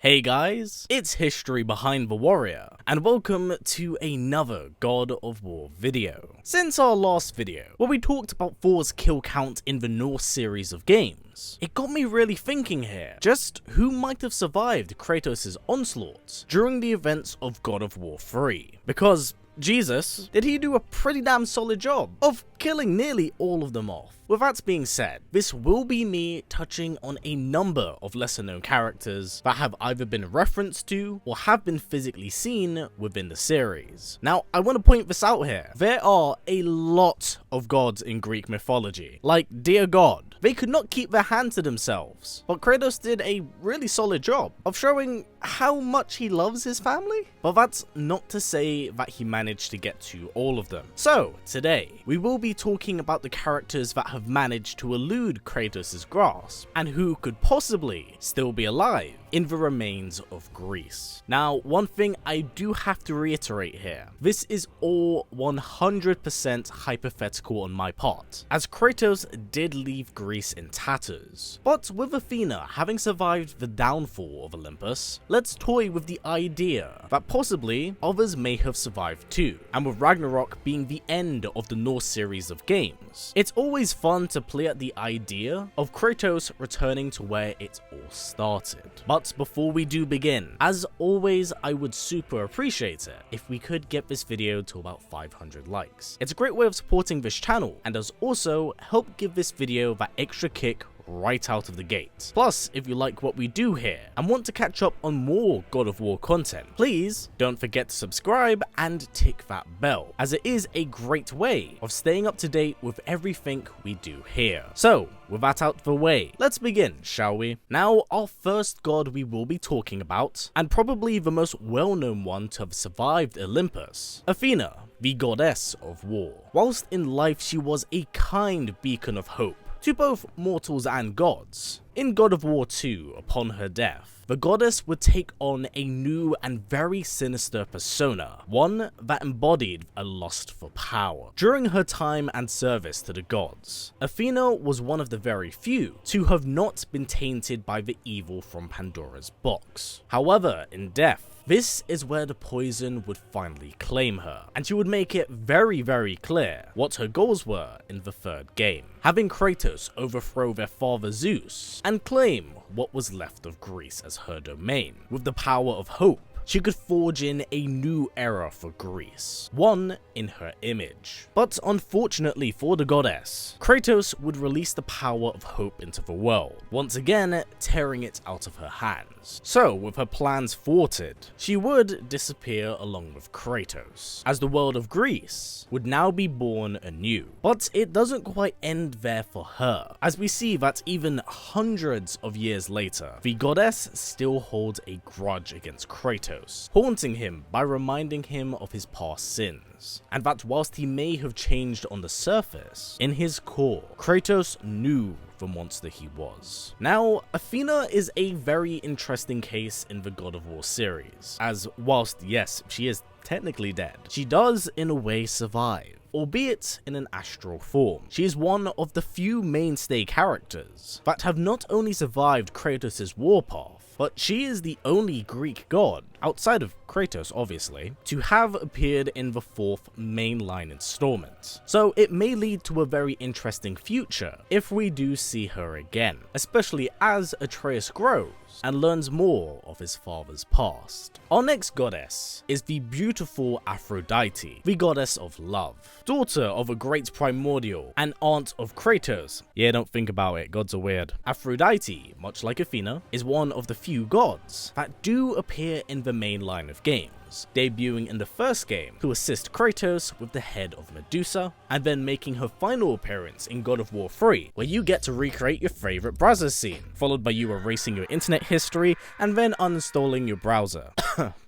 Hey guys, it's History Behind the Warrior, and welcome to another God of War video. Since our last video, where we talked about Thor's kill count in the Norse series of games, it got me really thinking here, just who might have survived Kratos' onslaught during the events of God of War 3? Because Jesus, did he do a pretty damn solid job of killing nearly all of them off? With that being said, this will be me touching on a number of lesser known characters that have either been referenced to or have been physically seen within the series. Now, I want to point this out here. There are a lot of gods in Greek mythology. Like, dear God, they could not keep their hand to themselves, but Kratos did a really solid job of showing how much he loves his family. But that's not to say that he managed to get to all of them. So, today, we will be talking about the characters that have managed to elude Kratos' grasp, and who could possibly still be alive in the remains of Greece. Now, one thing I do have to reiterate here, this is all 100% hypothetical on my part, as Kratos did leave Greece in tatters. But with Athena having survived the downfall of Olympus, let's toy with the idea that possibly others may have survived too, and with Ragnarok being the end of the Norse series of games, it's always fun to play at the idea of Kratos returning to where it all started. But before we do begin, as always, I would super appreciate it if we could get this video to about 500 likes. It's a great way of supporting this channel, and does also help give this video that extra kick right out of the gate. Plus, if you like what we do here and want to catch up on more God of War content, please don't forget to subscribe and tick that bell, as it is a great way of staying up to date with everything we do here. So, with that out the way, let's begin, shall we? Now, our first god we will be talking about, and probably the most well-known one to have survived Olympus, Athena, the goddess of war. Whilst in life she was a kind beacon of hope to both mortals and gods, in God of War 2, upon her death, the goddess would take on a new and very sinister persona, one that embodied a lust for power. During her time and service to the gods, Athena was one of the very few to have not been tainted by the evil from Pandora's box. However, in death, this is where the poison would finally claim her, and she would make it very clear what her goals were in the third game, having Kratos overthrow their father Zeus and claim what was left of Greece as her domain. With the power of hope, she could forge in a new era for Greece, one in her image. But unfortunately for the goddess, Kratos would release the power of hope into the world, once again tearing it out of her hands. So, with her plans thwarted, she would disappear along with Kratos, as the world of Greece would now be born anew. But it doesn't quite end there for her, as we see that even hundreds of years later, the goddess still holds a grudge against Kratos, haunting him by reminding him of his past sins, and that whilst he may have changed on the surface, in his core, Kratos knew the monster he was. Now, Athena is a very interesting case in the God of War series, as whilst yes, she is technically dead, she does in a way survive, albeit in an astral form. She is one of the few mainstay characters that have not only survived Kratos' warpath, but she is the only Greek god, outside of Kratos obviously, to have appeared in the fourth mainline installment. So it may lead to a very interesting future if we do see her again, especially as Atreus grows and learns more of his father's past. Our next goddess is the beautiful Aphrodite, the goddess of love, daughter of a great primordial and aunt of Kratos. Yeah, don't think about it, gods are weird. Aphrodite, much like Athena, is one of the few gods that do appear in the main line of games, debuting in the first game to assist Kratos with the head of Medusa, and then making her final appearance in God of War 3, where you get to recreate your favorite browser scene, followed by you erasing your internet history and then uninstalling your browser.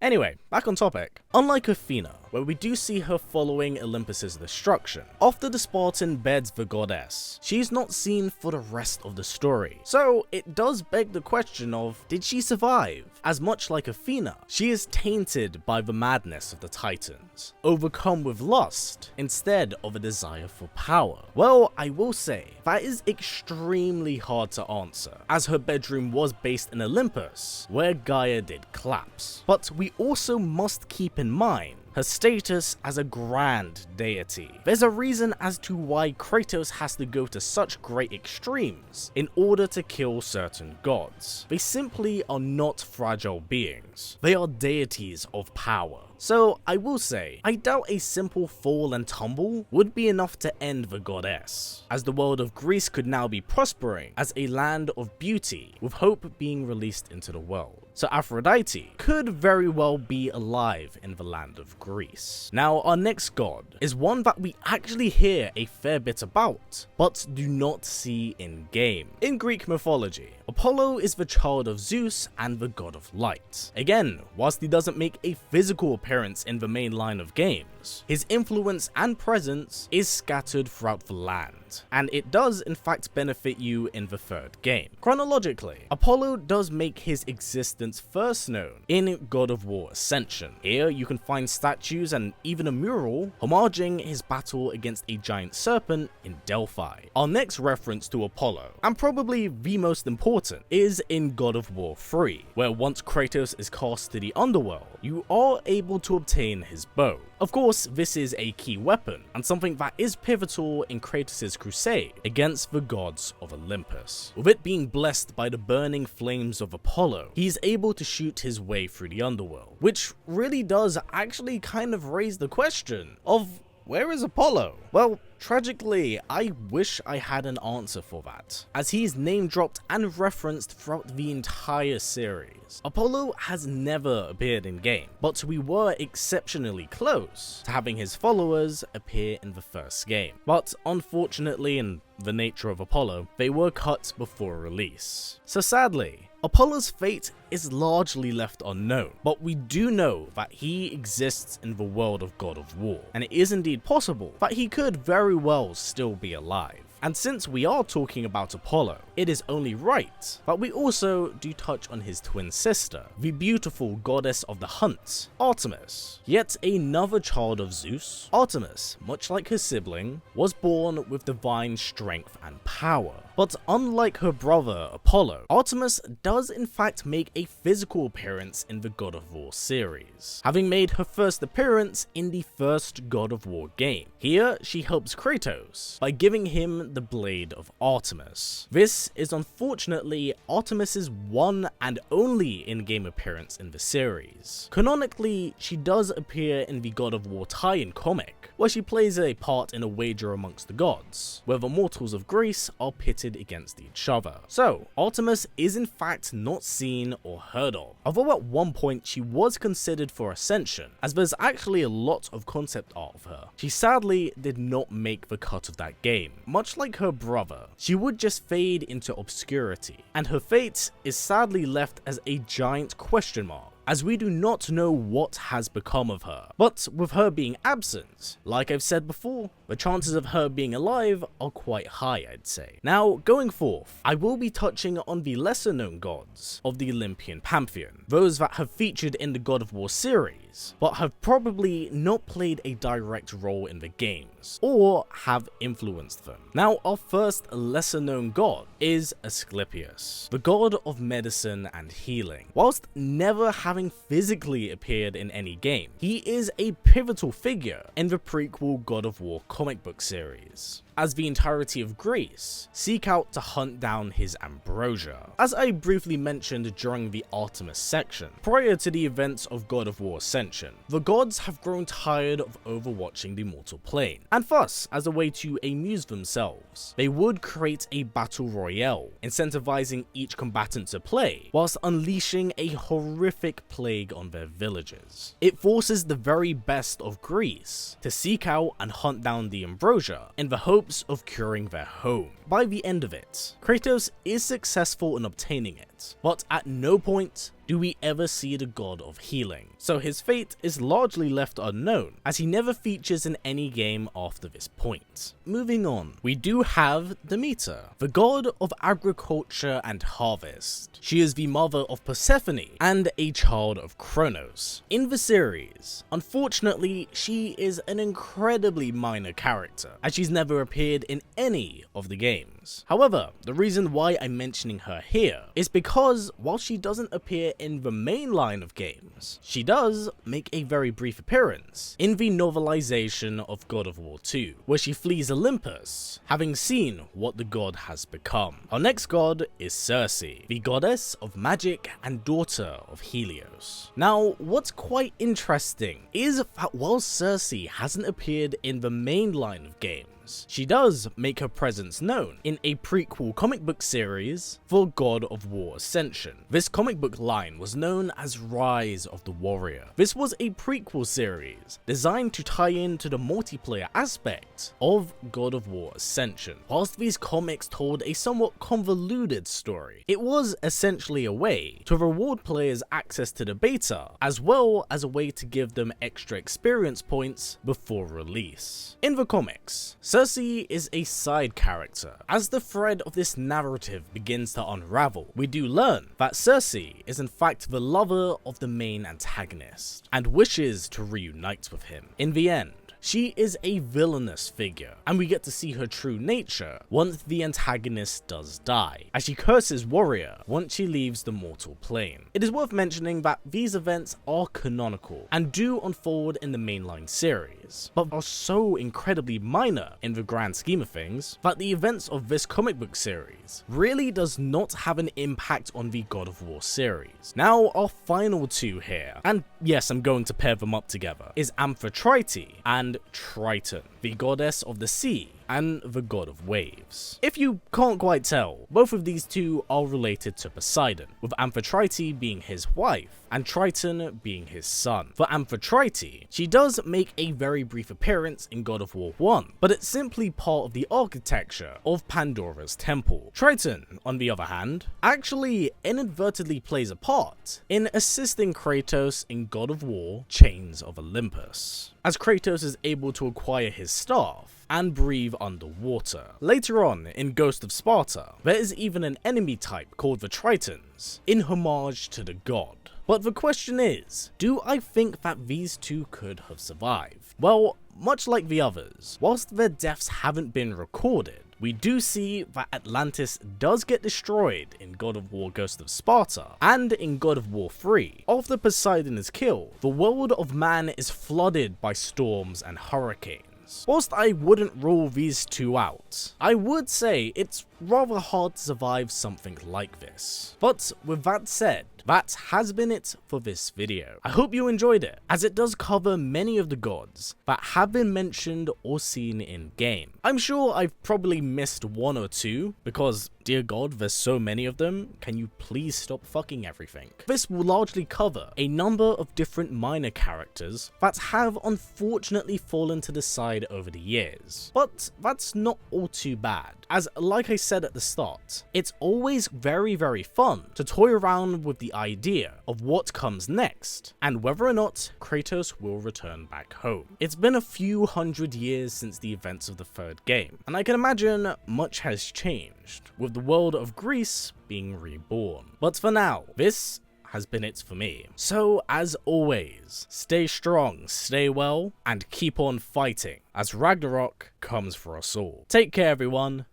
Anyway, back on topic. Unlike Athena, where we do see her following Olympus's destruction. After the Spartan beds the goddess, she's not seen for the rest of the story. So it does beg the question of, did she survive? As much like Athena, she is tainted by the madness of the Titans, overcome with lust instead of a desire for power. Well, I will say, that is extremely hard to answer, as her bedroom was based in Olympus, where Gaia did collapse. But we also must keep in mind her status as a grand deity. There's a reason as to why Kratos has to go to such great extremes in order to kill certain gods. They simply are not fragile beings. They are deities of power. So I will say, I doubt a simple fall and tumble would be enough to end the goddess, as the world of Greece could now be prospering as a land of beauty, with hope being released into the world. So Aphrodite could very well be alive in the land of Greece. Now our next god is one that we actually hear a fair bit about, but do not see in game. In Greek mythology, Apollo is the child of Zeus and the god of light. Again, whilst he doesn't make a physical appearance in the main line of games, his influence and presence is scattered throughout the land, and it does in fact benefit you in the third game. Chronologically, Apollo does make his existence first known in God of War Ascension. Here you can find statues and even a mural homaging his battle against a giant serpent in Delphi. Our next reference to Apollo, and probably the most important, is in God of War 3, where once Kratos is cast to the underworld, you are able to obtain his bow. Of course, this is a key weapon, and something that is pivotal in Kratos' crusade against the gods of Olympus. With it being blessed by the burning flames of Apollo, he is able to shoot his way through the underworld, which really does actually kind of raise the question of, where is Apollo? Well, tragically, I wish I had an answer for that, as he's name dropped and referenced throughout the entire series. Apollo has never appeared in game, but we were exceptionally close to having his followers appear in the first game. But unfortunately, in the nature of Apollo, they were cut before release. So sadly, Apollo's fate is largely left unknown, but we do know that he exists in the world of God of War, and it is indeed possible that he could very well still be alive. And since we are talking about Apollo, it is only right that we also do touch on his twin sister, the beautiful goddess of the hunt, Artemis. Yet another child of Zeus, Artemis, much like her sibling, was born with divine strength and power. But unlike her brother Apollo, Artemis does in fact make a physical appearance in the God of War series, having made her first appearance in the first God of War game. Here, she helps Kratos by giving him the Blade of Artemis. This is unfortunately Artemis's one and only in-game appearance in the series. Canonically, she does appear in the God of War tie-in comic, where she plays a part in a wager amongst the gods, where the mortals of Greece are pitted against each other. So, Artemis is in fact not seen or heard of, although at one point she was considered for Ascension, as there's actually a lot of concept art of her. She sadly did not make the cut of that game. Much like her brother, she would just fade into obscurity, and her fate is sadly left as a giant question mark, as we do not know what has become of her. But with her being absent, like I've said before, the chances of her being alive are quite high, I'd say. Now, going forth, I will be touching on the lesser known gods of the Olympian pantheon, those that have featured in the God of War series, but have probably not played a direct role in the games, or have influenced them. Now, our first lesser known god is Asclepius, the god of medicine and healing. Whilst never having physically appeared in any game, he is a pivotal figure in the prequel God of War comic book series, as the entirety of Greece seek out to hunt down his ambrosia. As I briefly mentioned during the Artemis section, prior to the events of God of War Ascension, the gods have grown tired of overwatching the mortal plane, and thus, as a way to amuse themselves, they would create a battle royale, incentivizing each combatant to play, whilst unleashing a horrific plague on their villages. It forces the very best of Greece to seek out and hunt down the ambrosia in the hope of curing their home. By the end of it, Kratos is successful in obtaining it, but at no point do we ever see the god of healing, so his fate is largely left unknown, as he never features in any game after this point. Moving on, we do have Demeter, the god of agriculture and harvest. She is the mother of Persephone and a child of Kratos. In the series, unfortunately, she is an incredibly minor character, as she's never appeared in any of the games. However, the reason why I'm mentioning her here is because while she doesn't appear in the main line of games, she does make a very brief appearance in the novelization of God of War 2, where she flees Olympus, having seen what the god has become. Our next god is Circe, the goddess of magic and daughter of Helios. Now, what's quite interesting is that while Circe hasn't appeared in the main line of games, she does make her presence known in a prequel comic book series for God of War Ascension. This comic book line was known as Rise of the Warrior. This was a prequel series designed to tie into the multiplayer aspect of God of War Ascension. Whilst these comics told a somewhat convoluted story, it was essentially a way to reward players access to the beta, as well as a way to give them extra experience points before release. In the comics, Circe is a side character. As the thread of this narrative begins to unravel, we do learn that Circe is in fact the lover of the main antagonist, and wishes to reunite with him. In the end, she is a villainous figure, and we get to see her true nature once the antagonist does die, as she curses Warrior once she leaves the mortal plane. It is worth mentioning that these events are canonical and do unfold in the mainline series, but are so incredibly minor in the grand scheme of things that the events of this comic book series really does not have an impact on the God of War series. Now, our final two here, and yes, I'm going to pair them up together, is Amphitrite and Triton, the goddess of the sea and the god of waves. If you can't quite tell, both of these two are related to Poseidon, with Amphitrite being his wife and Triton being his son. For Amphitrite, she does make a very brief appearance in God of War 1, but it's simply part of the architecture of Pandora's temple. Triton, on the other hand, actually inadvertently plays a part in assisting Kratos in God of War Chains of Olympus, as Kratos is able to acquire his staff and breathe underwater. Later on, in Ghost of Sparta, there is even an enemy type called the Tritons, in homage to the god. But the question is, do I think that these two could have survived? Well, much like the others, whilst their deaths haven't been recorded, we do see that Atlantis does get destroyed in God of War Ghost of Sparta, and in God of War 3. After Poseidon is killed, the world of man is flooded by storms and hurricanes. Whilst I wouldn't rule these two out, I would say it's rather hard to survive something like this. But with that said, that has been it for this video. I hope you enjoyed it, as it does cover many of the gods that have been mentioned or seen in game. I'm sure I've probably missed one or two, because dear god, there's so many of them, can you please stop fucking everything? This will largely cover a number of different minor characters that have unfortunately fallen to the side over the years. But that's not all too bad, as like I said at the start, it's always very fun to toy around with the idea of what comes next, and whether or not Kratos will return back home. It's been a few hundred years since the events of the third game, and I can imagine much has changed, with the world of Greece being reborn. But for now, this has been it for me. So as always, stay strong, stay well, and keep on fighting, as Ragnarok comes for us all. Take care everyone,